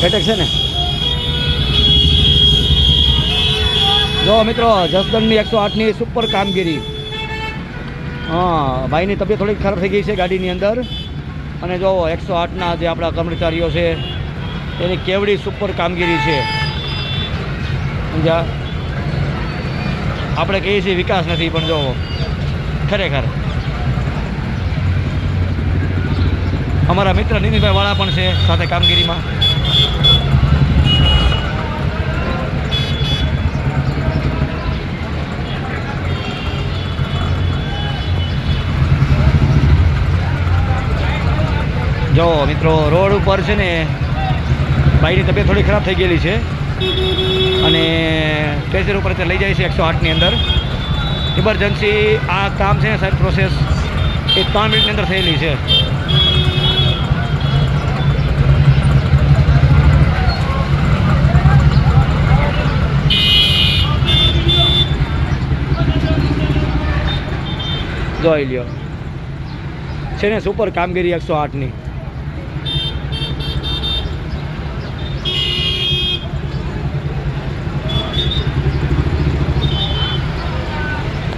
Attack છે ને જો મિત્રો જસદણની 108ની સુપર કામગીરી. હા ભાઈની તબિયત થોડીક ખરાબ થઈ ગઈ છે ગાડીની અંદર અને જો 108ના જે આપણા કર્મચારીઓ છે એની કેવડી સુપર કામગીરી છે. સમજ્યા આપણે કહીએ છીએ વિકાસ નથી પણ જો ખરેખર અમારા મિત્ર નીતિનભાઈ વાળા પણ છે સાથે કામગીરીમાં. જો મિત્રો રોડ ઉપર છે ને ભાઈની તબિયત થોડી ખરાબ થઈ ગયેલી છે અને સ્ટેશન ઉપર તે લઈ જાય છે 108ની અંદર. ઇમરજન્સી આ કામ છે ને સાહેબ પ્રોસેસ એ 3 મિનિટની અંદર થયેલી છે. જોઈ લ્યો છે ને સુપર કામગીરી 108ની.